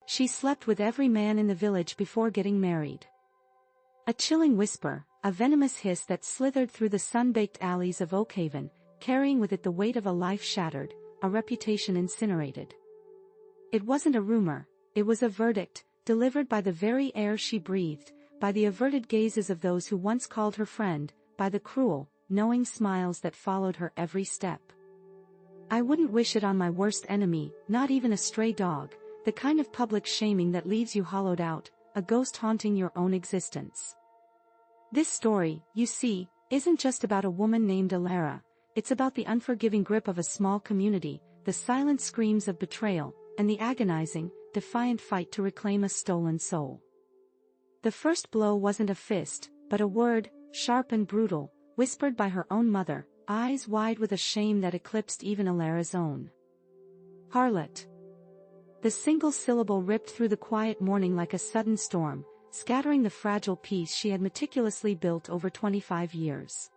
She slept with every man in the village before getting married. A chilling whisper, a venomous hiss that slithered through the sun-baked alleys of Oakhaven, carrying with it the weight of a life shattered, a reputation incinerated. It wasn't a rumor, it was a verdict, delivered by the very air she breathed, by the averted gazes of those who once called her friend, by the cruel, knowing smiles that followed her every step. I wouldn't wish it on my worst enemy, not even a stray dog, the kind of public shaming that leaves you hollowed out, a ghost haunting your own existence. This story, you see, isn't just about a woman named Alara, it's about the unforgiving grip of a small community, the silent screams of betrayal, and the agonizing, defiant fight to reclaim a stolen soul. The first blow wasn't a fist, but a word, sharp and brutal, whispered by her own mother, eyes wide with a shame that eclipsed even Alara's own. Harlot. The single syllable ripped through the quiet morning like a sudden storm, scattering the fragile peace she had meticulously built over 25 years.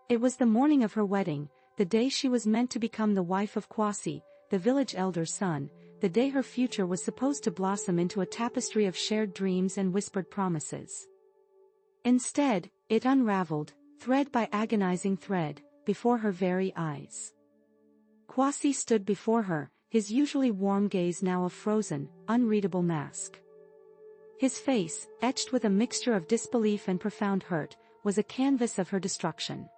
It was the morning of her wedding, the day she was meant to become the wife of Kwasi, the village elder's son, the day her future was supposed to blossom into a tapestry of shared dreams and whispered promises. Instead, it unraveled, thread by agonizing thread, before her very eyes. Kwasi stood before her, his usually warm gaze now a frozen, unreadable mask. His face, etched with a mixture of disbelief and profound hurt, was a canvas of her destruction.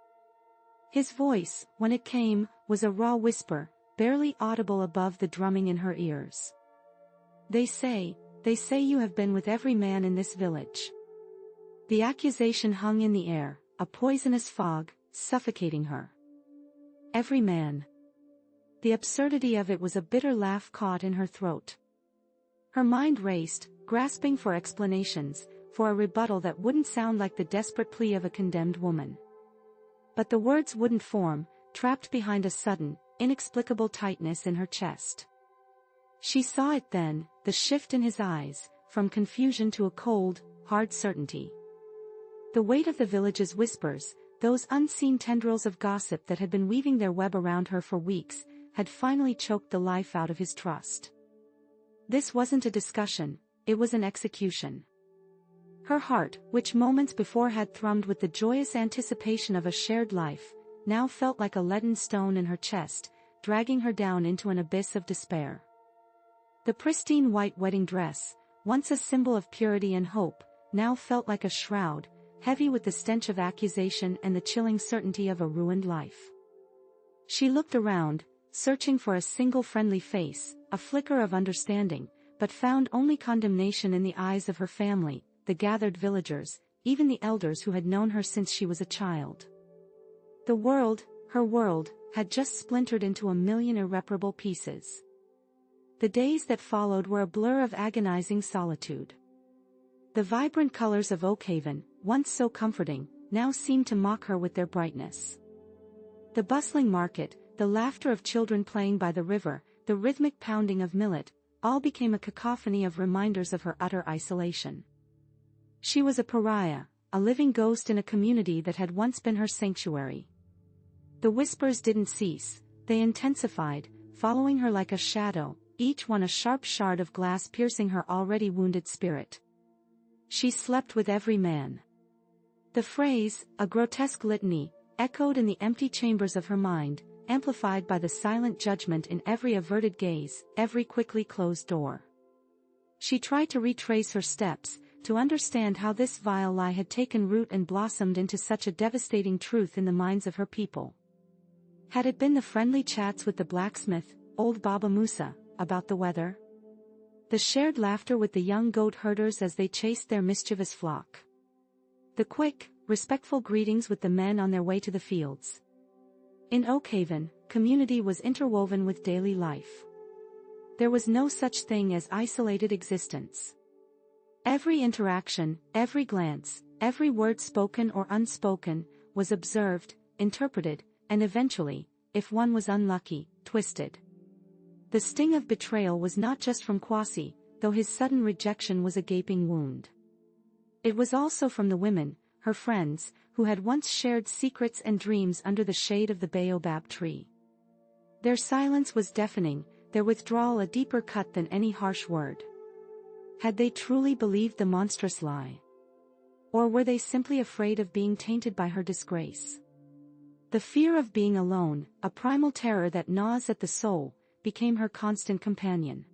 His voice, when it came, was a raw whisper, barely audible above the drumming in her ears. They say you have been with every man in this village." The accusation hung in the air, a poisonous fog, suffocating her. Every man. The absurdity of it was a bitter laugh caught in her throat. Her mind raced, grasping for explanations, for a rebuttal that wouldn't sound like the desperate plea of a condemned woman. But the words wouldn't form, trapped behind a sudden, inexplicable tightness in her chest. She saw it then, the shift in his eyes, from confusion to a cold, hard certainty. The weight of the village's whispers, those unseen tendrils of gossip that had been weaving their web around her for weeks, had finally choked the life out of his trust. This wasn't a discussion, it was an execution. Her heart, which moments before had thrummed with the joyous anticipation of a shared life, now felt like a leaden stone in her chest, dragging her down into an abyss of despair. The pristine white wedding dress, once a symbol of purity and hope, now felt like a shroud, heavy with the stench of accusation and the chilling certainty of a ruined life. She looked around, searching for a single friendly face, a flicker of understanding, but found only condemnation in the eyes of her family, the gathered villagers, even the elders who had known her since she was a child. The world, her world, had just splintered into a million irreparable pieces. The days that followed were a blur of agonizing solitude. The vibrant colors of Oakhaven, once so comforting, now seemed to mock her with their brightness. The bustling market, the laughter of children playing by the river, the rhythmic pounding of millet, all became a cacophony of reminders of her utter isolation. She was a pariah, a living ghost in a community that had once been her sanctuary. The whispers didn't cease, they intensified, following her like a shadow, each one a sharp shard of glass piercing her already wounded spirit. She slept with every man. The phrase, a grotesque litany, echoed in the empty chambers of her mind, amplified by the silent judgment in every averted gaze, every quickly closed door. She tried to retrace her steps, to understand how this vile lie had taken root and blossomed into such a devastating truth in the minds of her people. Had it been the friendly chats with the blacksmith, old Baba Musa, about the weather? The shared laughter with the young goat herders as they chased their mischievous flock? The quick, respectful greetings with the men on their way to the fields? In Oakhaven, community was interwoven with daily life. There was no such thing as isolated existence. Every interaction, every glance, every word spoken or unspoken, was observed, interpreted, and eventually, if one was unlucky, twisted. The sting of betrayal was not just from Kwasi, though his sudden rejection was a gaping wound. It was also from the women, her friends, who had once shared secrets and dreams under the shade of the baobab tree. Their silence was deafening, their withdrawal a deeper cut than any harsh word. Had they truly believed the monstrous lie? Or were they simply afraid of being tainted by her disgrace? The fear of being alone, a primal terror that gnaws at the soul, became her constant companion.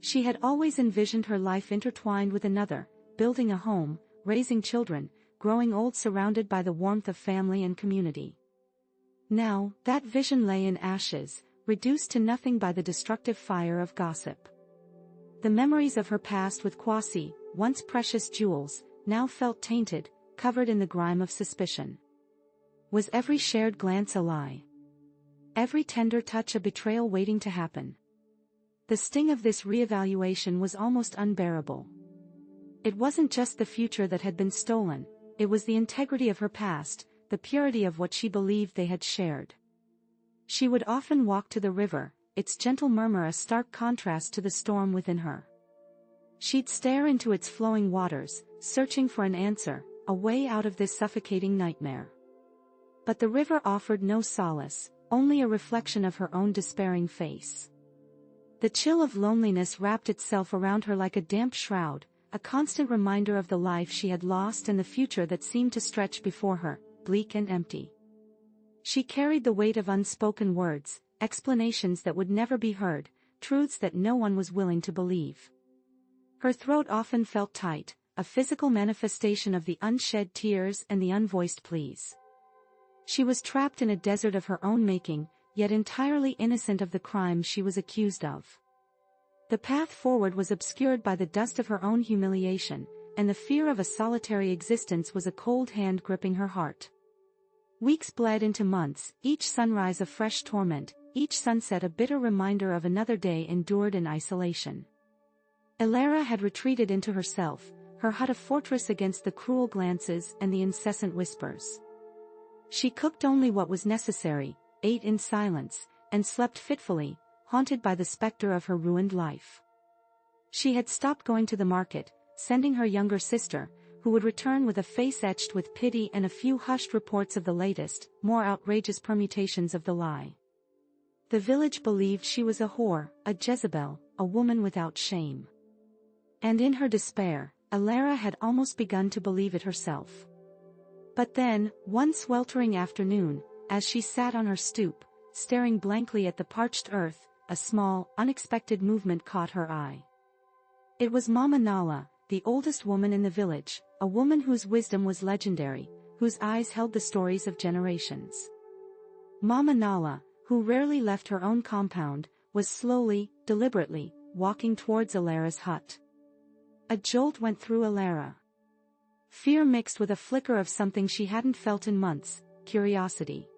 She had always envisioned her life intertwined with another, building a home, raising children, growing old surrounded by the warmth of family and community. Now, that vision lay in ashes, reduced to nothing by the destructive fire of gossip. The memories of her past with Kwasi, once precious jewels, now felt tainted, covered in the grime of suspicion. Was every shared glance a lie? Every tender touch a betrayal waiting to happen? The sting of this reevaluation was almost unbearable. It wasn't just the future that had been stolen, it was the integrity of her past, the purity of what she believed they had shared. She would often walk to the river, its gentle murmur a stark contrast to the storm within her. She'd stare into its flowing waters, searching for an answer, a way out of this suffocating nightmare. But the river offered no solace, only a reflection of her own despairing face. The chill of loneliness wrapped itself around her like a damp shroud, a constant reminder of the life she had lost and the future that seemed to stretch before her, bleak and empty. She carried the weight of unspoken words, explanations that would never be heard, truths that no one was willing to believe. Her throat often felt tight, a physical manifestation of the unshed tears and the unvoiced pleas. She was trapped in a desert of her own making, yet entirely innocent of the crime she was accused of. The path forward was obscured by the dust of her own humiliation, and the fear of a solitary existence was a cold hand gripping her heart. Weeks bled into months, each sunrise a fresh torment, each sunset a bitter reminder of another day endured in isolation. Elara had retreated into herself, her hut a fortress against the cruel glances and the incessant whispers. She cooked only what was necessary, ate in silence, and slept fitfully, haunted by the specter of her ruined life. She had stopped going to the market, sending her younger sister, who would return with a face etched with pity and a few hushed reports of the latest, more outrageous permutations of the lie. The village believed she was a whore, a Jezebel, a woman without shame. And in her despair, Elara had almost begun to believe it herself. But then, one sweltering afternoon, as she sat on her stoop, staring blankly at the parched earth, a small, unexpected movement caught her eye. It was Mama Nala, the oldest woman in the village, a woman whose wisdom was legendary, whose eyes held the stories of generations. Mama Nala, who rarely left her own compound, was slowly, deliberately, walking towards Elara's hut. A jolt went through Elara. Fear mixed with a flicker of something she hadn't felt in months, curiosity.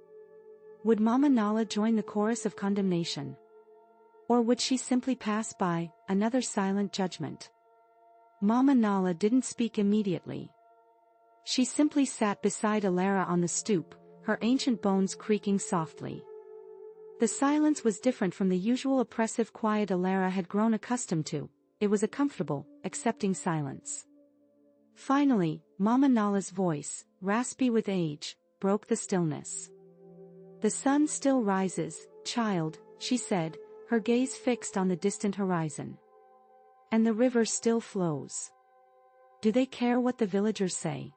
Would Mama Nala join the chorus of condemnation? Or would she simply pass by, another silent judgment? Mama Nala didn't speak immediately. She simply sat beside Elara on the stoop, her ancient bones creaking softly. The silence was different from the usual oppressive quiet Elara had grown accustomed to. It was a comfortable, accepting silence. Finally, Mama Nala's voice, raspy with age, broke the stillness. "The sun still rises, child," she said, her gaze fixed on the distant horizon. "And the river still flows. Do they care what the villagers say?"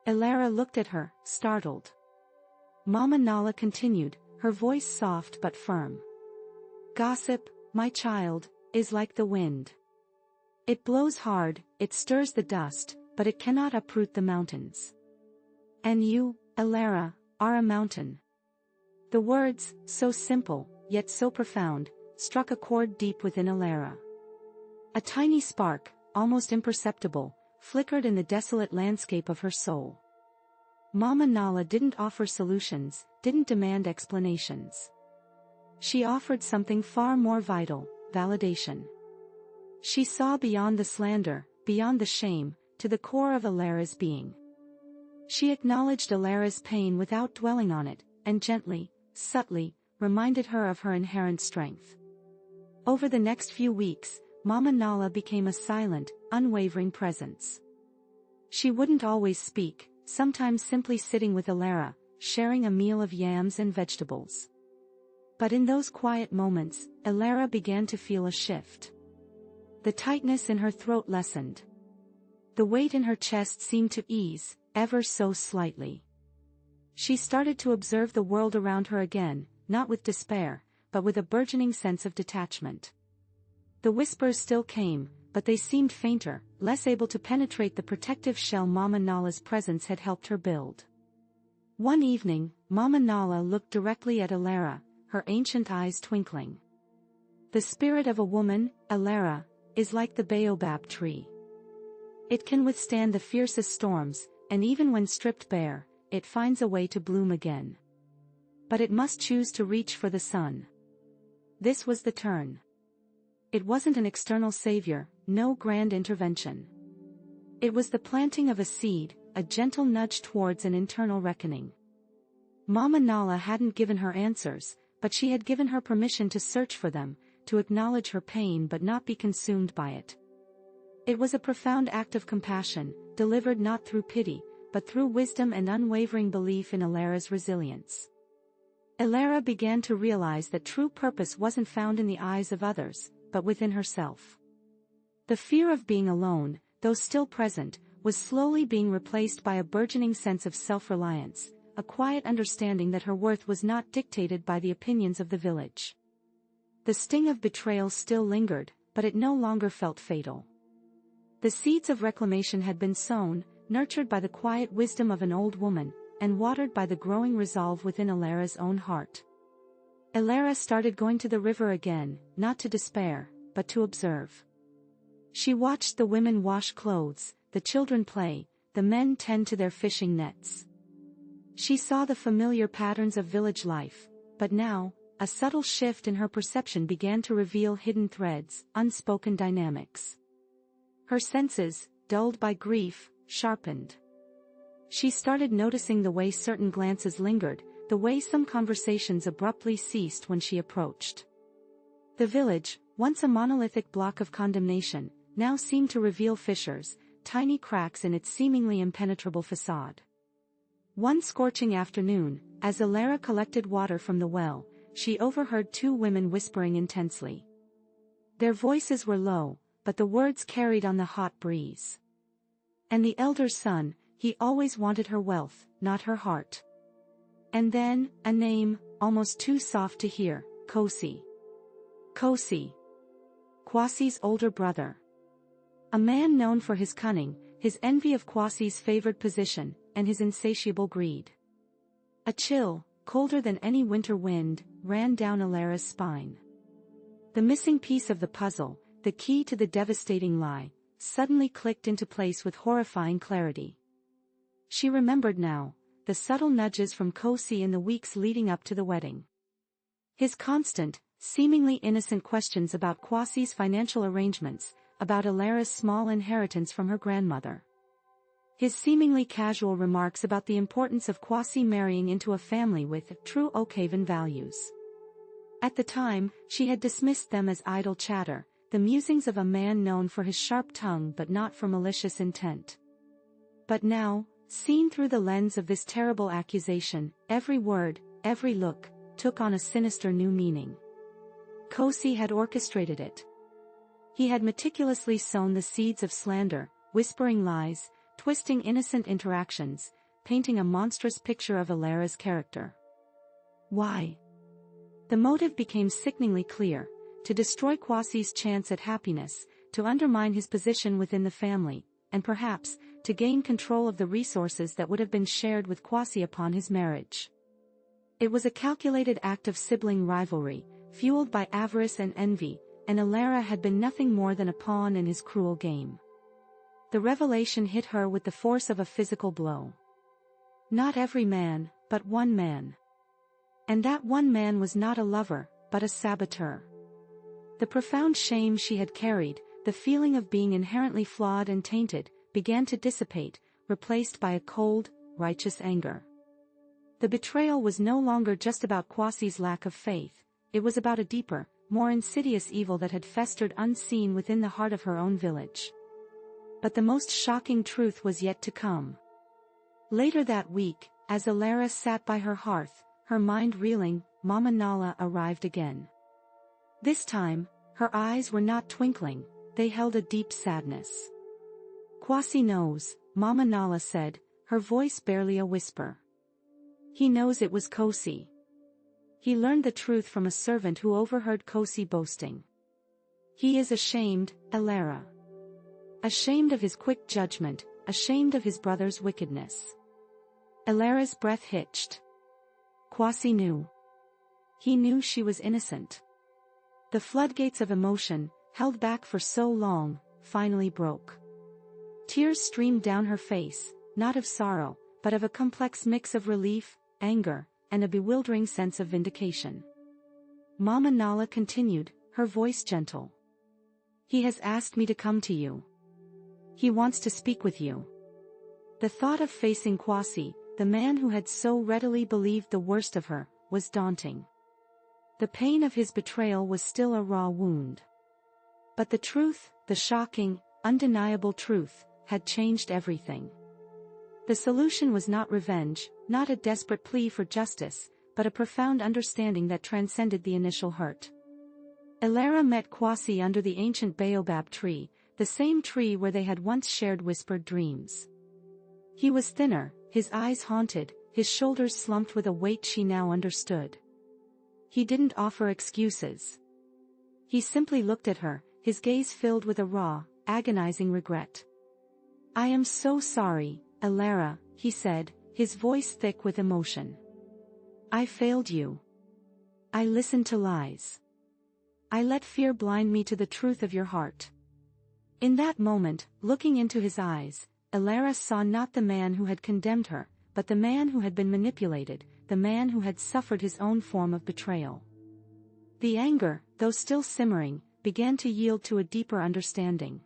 Elara looked at her, startled. Mama Nala continued, her voice soft but firm. "Gossip, my child, is like the wind. It blows hard, it stirs the dust, but it cannot uproot the mountains. And you, Elara, are a mountain." The words, so simple, yet so profound, struck a chord deep within Elara. A tiny spark, almost imperceptible, flickered in the desolate landscape of her soul. Mama Nala didn't offer solutions, didn't demand explanations. She offered something far more vital, validation. She saw beyond the slander, beyond the shame, to the core of Elara's being. She acknowledged Elara's pain without dwelling on it, and gently, subtly, reminded her of her inherent strength. Over the next few weeks, Mama Nala became a silent, unwavering presence. She wouldn't always speak, sometimes simply sitting with Elara, sharing a meal of yams and vegetables. But in those quiet moments, Elara began to feel a shift. The tightness in her throat lessened. The weight in her chest seemed to ease, ever so slightly. She started to observe the world around her again, not with despair, but with a burgeoning sense of detachment. The whispers still came, but they seemed fainter, less able to penetrate the protective shell Mama Nala's presence had helped her build. One evening, Mama Nala looked directly at Alara, her ancient eyes twinkling. The spirit of a woman, Alara, is like the baobab tree. It can withstand the fiercest storms, and even when stripped bare, it finds a way to bloom again. But it must choose to reach for the sun. This was the turn. It wasn't an external savior, no grand intervention. It was the planting of a seed, a gentle nudge towards an internal reckoning. Mama Nala hadn't given her answers, but she had given her permission to search for them, to acknowledge her pain but not be consumed by it. It was a profound act of compassion, delivered not through pity, but through wisdom and unwavering belief in Alara's resilience. Alara began to realize that true purpose wasn't found in the eyes of others, but within herself. The fear of being alone, though still present, was slowly being replaced by a burgeoning sense of self-reliance, a quiet understanding that her worth was not dictated by the opinions of the village. The sting of betrayal still lingered, but it no longer felt fatal. The seeds of reclamation had been sown, nurtured by the quiet wisdom of an old woman, and watered by the growing resolve within Alara's own heart. Alara started going to the river again, not to despair, but to observe. She watched the women wash clothes, the children play, the men tend to their fishing nets. She saw the familiar patterns of village life, but now, a subtle shift in her perception began to reveal hidden threads, unspoken dynamics. Her senses, dulled by grief, sharpened. She started noticing the way certain glances lingered, the way some conversations abruptly ceased when she approached. The village, once a monolithic block of condemnation, now seemed to reveal fissures, tiny cracks in its seemingly impenetrable facade. One scorching afternoon, as Alara collected water from the well, she overheard two women whispering intensely. Their voices were low, but the words carried on the hot breeze. And the elder son, he always wanted her wealth, not her heart. And then, a name, almost too soft to hear, Kosi. Kosi. Kwasi's older brother. A man known for his cunning, his envy of Kwasi's favored position, and his insatiable greed. A chill, colder than any winter wind, ran down Alara's spine. The missing piece of the puzzle, the key to the devastating lie, suddenly clicked into place with horrifying clarity. She remembered now, the subtle nudges from Kosi in the weeks leading up to the wedding. His constant, seemingly innocent questions about Kwasi's financial arrangements, about Alara's small inheritance from her grandmother. His seemingly casual remarks about the importance of Kwasi marrying into a family with true Oakhaven values. At the time, she had dismissed them as idle chatter, the musings of a man known for his sharp tongue but not for malicious intent. But now, seen through the lens of this terrible accusation, every word, every look, took on a sinister new meaning. Kosi had orchestrated it. He had meticulously sown the seeds of slander, whispering lies, twisting innocent interactions, painting a monstrous picture of Alara's character. Why? The motive became sickeningly clear: to destroy Kwasi's chance at happiness, to undermine his position within the family, and perhaps, to gain control of the resources that would have been shared with Kwasi upon his marriage. It was a calculated act of sibling rivalry, fueled by avarice and envy, and Alara had been nothing more than a pawn in his cruel game. The revelation hit her with the force of a physical blow. Not every man, but one man. And that one man was not a lover, but a saboteur. The profound shame she had carried, the feeling of being inherently flawed and tainted, began to dissipate, replaced by a cold, righteous anger. The betrayal was no longer just about Kwasi's lack of faith, it was about a deeper, more insidious evil that had festered unseen within the heart of her own village. But the most shocking truth was yet to come. Later that week, as Alara sat by her hearth, her mind reeling, Mama Nala arrived again. This time, her eyes were not twinkling, they held a deep sadness. Kwasi knows, Mama Nala said, her voice barely a whisper. He knows it was Kosi. He learned the truth from a servant who overheard Kosi boasting. He is ashamed, Elara. Ashamed of his quick judgment, ashamed of his brother's wickedness. Elara's breath hitched. Kwasi knew. He knew she was innocent. The floodgates of emotion, held back for so long, finally broke. Tears streamed down her face, not of sorrow, but of a complex mix of relief, anger, and a bewildering sense of vindication. Mama Nala continued, her voice gentle. He has asked me to come to you. He wants to speak with you. The thought of facing Kwasi, the man who had so readily believed the worst of her, was daunting. The pain of his betrayal was still a raw wound. But the truth, the shocking, undeniable truth, had changed everything. The solution was not revenge, not a desperate plea for justice, but a profound understanding that transcended the initial hurt. Elara met Kwasi under the ancient baobab tree, the same tree where they had once shared whispered dreams. He was thinner, his eyes haunted, his shoulders slumped with a weight she now understood. He didn't offer excuses. He simply looked at her, his gaze filled with a raw, agonizing regret. I am so sorry, Elara, he said, his voice thick with emotion. I failed you. I listened to lies. I let fear blind me to the truth of your heart. In that moment, looking into his eyes, Elara saw not the man who had condemned her, but the man who had been manipulated, the man who had suffered his own form of betrayal. The anger, though still simmering, began to yield to a deeper understanding.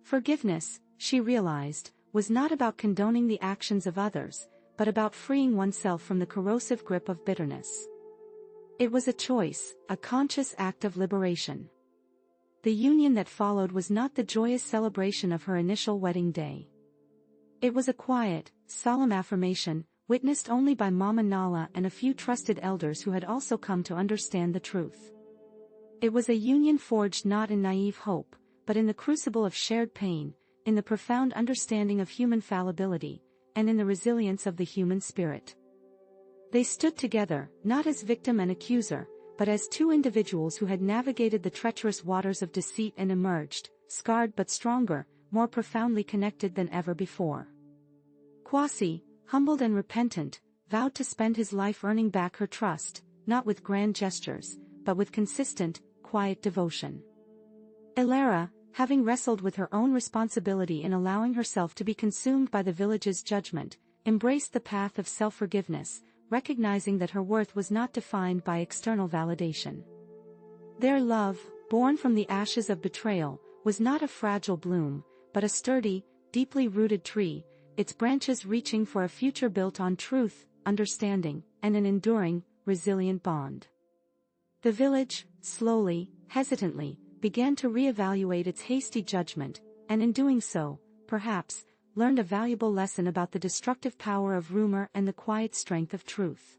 Forgiveness, she realized, was not about condoning the actions of others, but about freeing oneself from the corrosive grip of bitterness. It was a choice, a conscious act of liberation. The union that followed was not the joyous celebration of her initial wedding day. It was a quiet, solemn affirmation, witnessed only by Mama Nala and a few trusted elders who had also come to understand the truth. It was a union forged not in naive hope, but in the crucible of shared pain, in the profound understanding of human fallibility, and in the resilience of the human spirit. They stood together, not as victim and accuser, but as two individuals who had navigated the treacherous waters of deceit and emerged, scarred but stronger, more profoundly connected than ever before. Kwasi, humbled and repentant, vowed to spend his life earning back her trust, not with grand gestures, but with consistent, quiet devotion. Elara, having wrestled with her own responsibility in allowing herself to be consumed by the village's judgment, embraced the path of self-forgiveness, recognizing that her worth was not defined by external validation. Their love, born from the ashes of betrayal, was not a fragile bloom, but a sturdy, deeply rooted tree, its branches reaching for a future built on truth, understanding, and an enduring, resilient bond. The village, slowly, hesitantly, began to reevaluate its hasty judgment, and in doing so, perhaps, learned a valuable lesson about the destructive power of rumor and the quiet strength of truth.